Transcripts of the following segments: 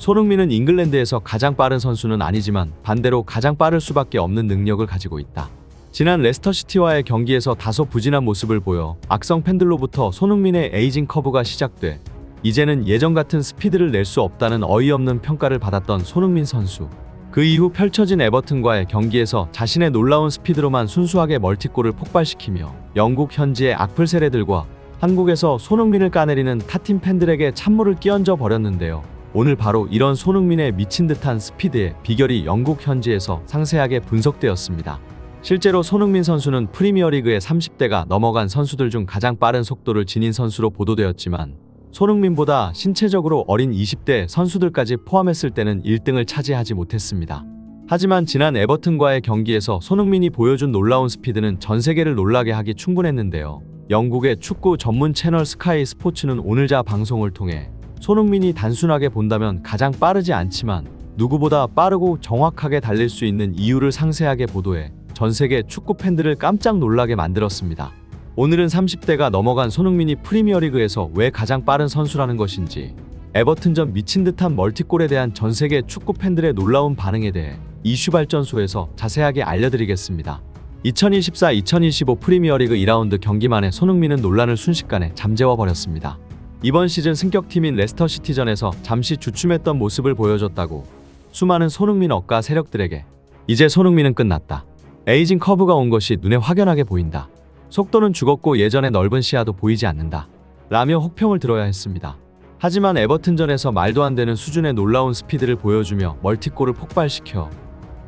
손흥민은 잉글랜드에서 가장 빠른 선수는 아니지만 반대로 가장 빠를 수밖에 없는 능력을 가지고 있다. 지난 레스터시티와의 경기에서 다소 부진한 모습을 보여 악성 팬들로부터 손흥민의 에이징 커브가 시작돼 이제는 예전 같은 스피드를 낼 수 없다는 어이없는 평가를 받았던 손흥민 선수. 그 이후 펼쳐진 에버튼과의 경기에서 자신의 놀라운 스피드로만 순수하게 멀티골을 폭발시키며 영국 현지의 악플 세례들과 한국에서 손흥민을 까내리는 타팀 팬들에게 찬물을 끼얹어 버렸는데요. 오늘 바로 이런 손흥민의 미친 듯한 스피드의 비결이 영국 현지에서 상세하게 분석되었습니다. 실제로 손흥민 선수는 프리미어리그의 30대가 넘어간 선수들 중 가장 빠른 속도를 지닌 선수로 보도되었지만 손흥민보다 신체적으로 어린 20대 선수들까지 포함했을 때는 1등을 차지하지 못했습니다. 하지만 지난 에버튼과의 경기에서 손흥민이 보여준 놀라운 스피드는 전 세계를 놀라게 하기 충분했는데요. 영국의 축구 전문 채널 스카이 스포츠는 오늘자 방송을 통해 손흥민이 단순하게 본다면 가장 빠르지 않지만 누구보다 빠르고 정확하게 달릴 수 있는 이유를 상세하게 보도해 전 세계 축구 팬들을 깜짝 놀라게 만들었습니다. 오늘은 30대가 넘어간 손흥민이 프리미어리그에서 왜 가장 빠른 선수라는 것인지, 에버튼전 미친 듯한 멀티골에 대한 전 세계 축구 팬들의 놀라운 반응에 대해 이슈 발전소에서 자세하게 알려드리겠습니다. 2024-2025 프리미어리그 2라운드 경기만에 손흥민은 논란을 순식간에 잠재워버렸습니다. 이번 시즌 승격팀인 레스터시티전에서 잠시 주춤했던 모습을 보여줬다고 수많은 손흥민 억가 세력들에게 이제 손흥민은 끝났다. 에이징 커브가 온 것이 눈에 확연하게 보인다. 속도는 죽었고 예전의 넓은 시야도 보이지 않는다. 라며 혹평을 들어야 했습니다. 하지만 에버튼전에서 말도 안 되는 수준의 놀라운 스피드를 보여주며 멀티골을 폭발시켜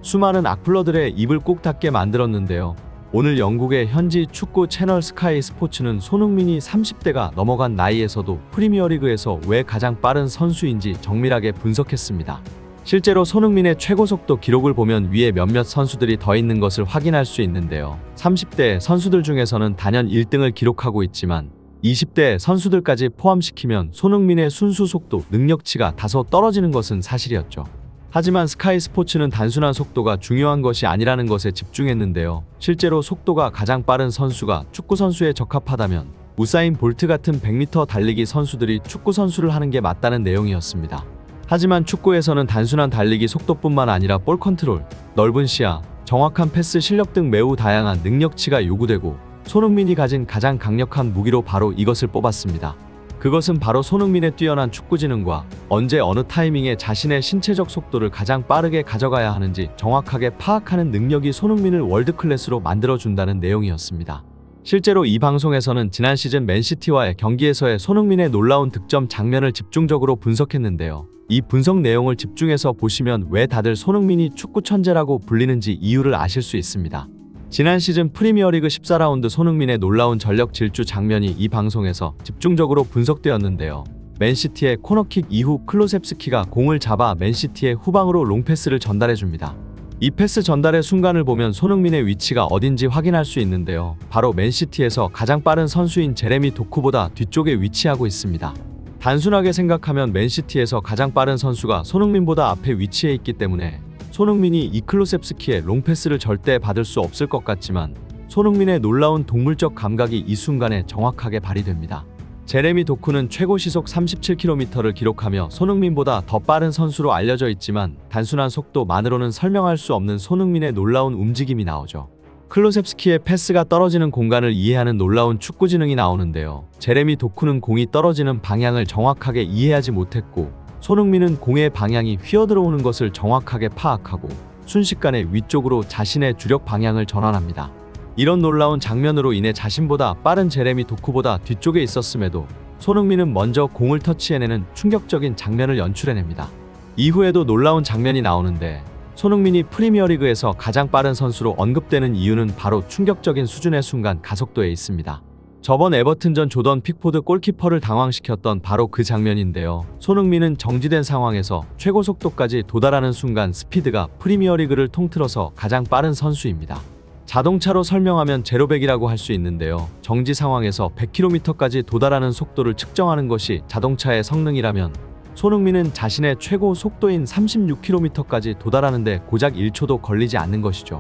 수많은 악플러들의 입을 꼭 닫게 만들었는데요. 오늘 영국의 현지 축구 채널 스카이 스포츠는 손흥민이 30대가 넘어간 나이에서도 프리미어리그에서 왜 가장 빠른 선수인지 정밀하게 분석했습니다. 실제로 손흥민의 최고 속도 기록을 보면 위에 몇몇 선수들이 더 있는 것을 확인할 수 있는데요. 30대 선수들 중에서는 단연 1등을 기록하고 있지만 20대 선수들까지 포함시키면 손흥민의 순수 속도, 능력치가 다소 떨어지는 것은 사실이었죠. 하지만 스카이 스포츠는 단순한 속도가 중요한 것이 아니라는 것에 집중했는데요. 실제로 속도가 가장 빠른 선수가 축구 선수에 적합하다면 우사인 볼트 같은 100m 달리기 선수들이 축구 선수를 하는 게 맞다는 내용이었습니다. 하지만 축구에서는 단순한 달리기 속도뿐만 아니라 볼 컨트롤, 넓은 시야, 정확한 패스 실력 등 매우 다양한 능력치가 요구되고 손흥민이 가진 가장 강력한 무기로 바로 이것을 뽑았습니다. 그것은 바로 손흥민의 뛰어난 축구 지능과 언제 어느 타이밍에 자신의 신체적 속도를 가장 빠르게 가져가야 하는지 정확하게 파악하는 능력이 손흥민을 월드클래스로 만들어준다는 내용이었습니다. 실제로 이 방송에서는 지난 시즌 맨시티와의 경기에서의 손흥민의 놀라운 득점 장면을 집중적으로 분석했는데요. 이 분석 내용을 집중해서 보시면 왜 다들 손흥민이 축구 천재라고 불리는지 이유를 아실 수 있습니다. 지난 시즌 프리미어리그 14라운드 손흥민의 놀라운 전력 질주 장면이 이 방송에서 집중적으로 분석되었는데요. 맨시티의 코너킥 이후 클로셉스키가 공을 잡아 맨시티의 후방으로 롱패스를 전달해줍니다. 이 패스 전달의 순간을 보면 손흥민의 위치가 어딘지 확인할 수 있는데요. 바로 맨시티에서 가장 빠른 선수인 제레미 도쿠보다 뒤쪽에 위치하고 있습니다. 단순하게 생각하면 맨시티에서 가장 빠른 선수가 손흥민보다 앞에 위치해 있기 때문에 손흥민이 이 클로셉스키의 롱패스를 절대 받을 수 없을 것 같지만 손흥민의 놀라운 동물적 감각이 이 순간에 정확하게 발휘됩니다. 제레미 도쿠는 최고 시속 37km를 기록하며 손흥민보다 더 빠른 선수로 알려져 있지만 단순한 속도만으로는 설명할 수 없는 손흥민의 놀라운 움직임이 나오죠. 클로셉스키의 패스가 떨어지는 공간을 이해하는 놀라운 축구 지능이 나오는데요. 제레미 도쿠는 공이 떨어지는 방향을 정확하게 이해하지 못했고 손흥민은 공의 방향이 휘어들어오는 것을 정확하게 파악하고 순식간에 위쪽으로 자신의 주력 방향을 전환합니다. 이런 놀라운 장면으로 인해 자신보다 빠른 제레미 도쿠보다 뒤쪽에 있었음에도 손흥민은 먼저 공을 터치해내는 충격적인 장면을 연출해냅니다. 이후에도 놀라운 장면이 나오는데 손흥민이 프리미어리그에서 가장 빠른 선수로 언급되는 이유는 바로 충격적인 수준의 순간 가속도에 있습니다. 저번 에버튼전 조던 픽포드 골키퍼를 당황시켰던 바로 그 장면인데요. 손흥민은 정지된 상황에서 최고 속도까지 도달하는 순간 스피드가 프리미어리그를 통틀어서 가장 빠른 선수입니다. 자동차로 설명하면 제로백이라고 할 수 있는데요. 정지 상황에서 100km까지 도달하는 속도를 측정하는 것이 자동차의 성능이라면 손흥민은 자신의 최고 속도인 36km까지 도달하는데 고작 1초도 걸리지 않는 것이죠.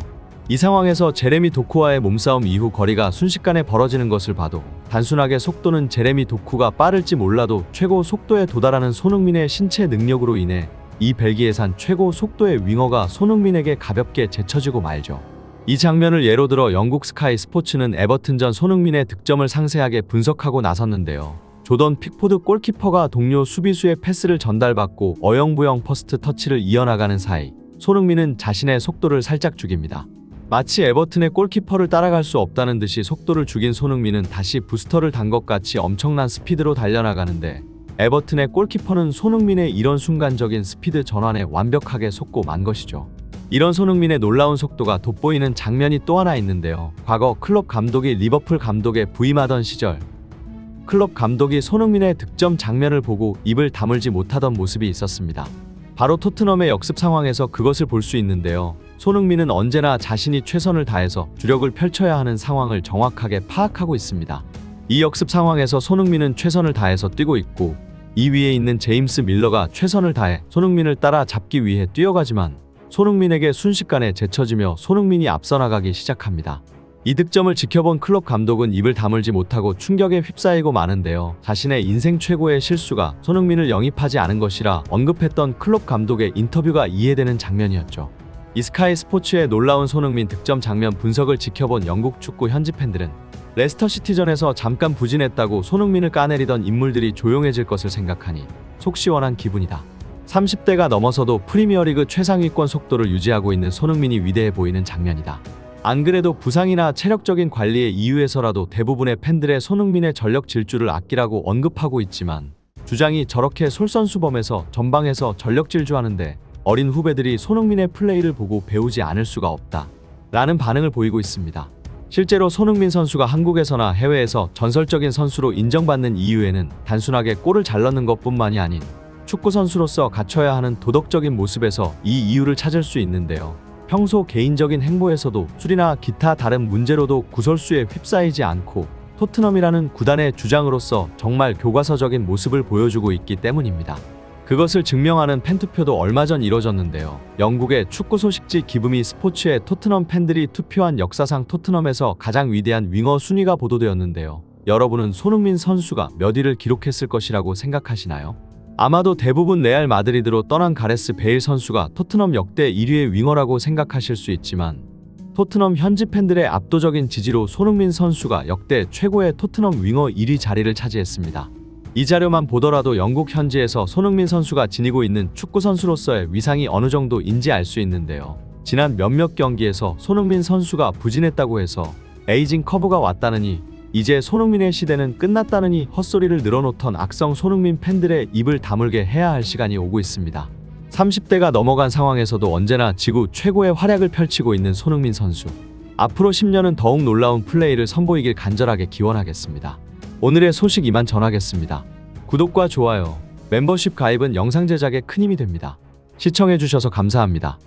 이 상황에서 제레미 도쿠와의 몸싸움 이후 거리가 순식간에 벌어지는 것을 봐도 단순하게 속도는 제레미 도쿠가 빠를지 몰라도 최고 속도에 도달하는 손흥민의 신체 능력으로 인해 이 벨기에산 최고 속도의 윙어가 손흥민에게 가볍게 제쳐지고 말죠. 이 장면을 예로 들어 영국 스카이 스포츠는 에버튼전 손흥민의 득점을 상세하게 분석하고 나섰는데요. 조던 픽포드 골키퍼가 동료 수비수의 패스를 전달받고 어영부영 퍼스트 터치를 이어나가는 사이 손흥민은 자신의 속도를 살짝 죽입니다. 마치 에버튼의 골키퍼를 따라갈 수 없다는 듯이 속도를 죽인 손흥민은 다시 부스터를 단 것 같이 엄청난 스피드로 달려나가는데 에버튼의 골키퍼는 손흥민의 이런 순간적인 스피드 전환에 완벽하게 속고 만 것이죠. 이런 손흥민의 놀라운 속도가 돋보이는 장면이 또 하나 있는데요. 과거 클롭 감독이 리버풀 감독에 부임하던 시절 클롭 감독이 손흥민의 득점 장면을 보고 입을 다물지 못하던 모습이 있었습니다. 바로 토트넘의 역습 상황에서 그것을 볼 수 있는데요. 손흥민은 언제나 자신이 최선을 다해서 주력을 펼쳐야 하는 상황을 정확하게 파악하고 있습니다. 이 역습 상황에서 손흥민은 최선을 다해서 뛰고 있고 이 위에 있는 제임스 밀러가 최선을 다해 손흥민을 따라 잡기 위해 뛰어가지만 손흥민에게 순식간에 제쳐지며 손흥민이 앞서 나가기 시작합니다. 이 득점을 지켜본 클롭 감독은 입을 다물지 못하고 충격에 휩싸이고 마는데요. 자신의 인생 최고의 실수가 손흥민을 영입하지 않은 것이라 언급했던 클롭 감독의 인터뷰가 이해되는 장면이었죠. 이 스카이 스포츠의 놀라운 손흥민 득점 장면 분석을 지켜본 영국 축구 현지 팬들은 레스터 시티전에서 잠깐 부진했다고 손흥민을 까내리던 인물들이 조용해질 것을 생각하니 속 시원한 기분이다. 30대가 넘어서도 프리미어리그 최상위권 속도를 유지하고 있는 손흥민이 위대해 보이는 장면이다. 안 그래도 부상이나 체력적인 관리의 이유에서라도 대부분의 팬들의 손흥민의 전력 질주를 아끼라고 언급하고 있지만 주장이 저렇게 솔선수범해서 전방에서 전력 질주하는데 어린 후배들이 손흥민의 플레이를 보고 배우지 않을 수가 없다 라는 반응을 보이고 있습니다. 실제로 손흥민 선수가 한국에서나 해외에서 전설적인 선수로 인정받는 이유에는 단순하게 골을 잘 넣는 것뿐만이 아닌 축구 선수로서 갖춰야 하는 도덕적인 모습에서 이 이유를 찾을 수 있는데요. 평소 개인적인 행보에서도 술이나 기타 다른 문제로도 구설수에 휩싸이지 않고 토트넘이라는 구단의 주장으로서 정말 교과서적인 모습을 보여주고 있기 때문입니다. 그것을 증명하는 팬투표도 얼마 전 이뤄졌는데요. 영국의 축구 소식지 기브미 스포츠에 토트넘 팬들이 투표한 역사상 토트넘에서 가장 위대한 윙어 순위가 보도되었는데요. 여러분은 손흥민 선수가 몇 위를 기록했을 것이라고 생각하시나요? 아마도 대부분 레알 마드리드로 떠난 가레스 베일 선수가 토트넘 역대 1위의 윙어라고 생각하실 수 있지만 토트넘 현지 팬들의 압도적인 지지로 손흥민 선수가 역대 최고의 토트넘 윙어 1위 자리를 차지했습니다. 이 자료만 보더라도 영국 현지에서 손흥민 선수가 지니고 있는 축구 선수로서의 위상이 어느 정도인지 알 수 있는데요. 지난 몇몇 경기에서 손흥민 선수가 부진했다고 해서 에이징 커브가 왔다느니 이제 손흥민의 시대는 끝났다느니 헛소리를 늘어놓던 악성 손흥민 팬들의 입을 다물게 해야 할 시간이 오고 있습니다. 30대가 넘어간 상황에서도 언제나 지구 최고의 활약을 펼치고 있는 손흥민 선수. 앞으로 10년은 더욱 놀라운 플레이를 선보이길 간절하게 기원하겠습니다. 오늘의 소식 이만 전하겠습니다. 구독과 좋아요, 멤버십 가입은 영상 제작에 큰 힘이 됩니다. 시청해주셔서 감사합니다.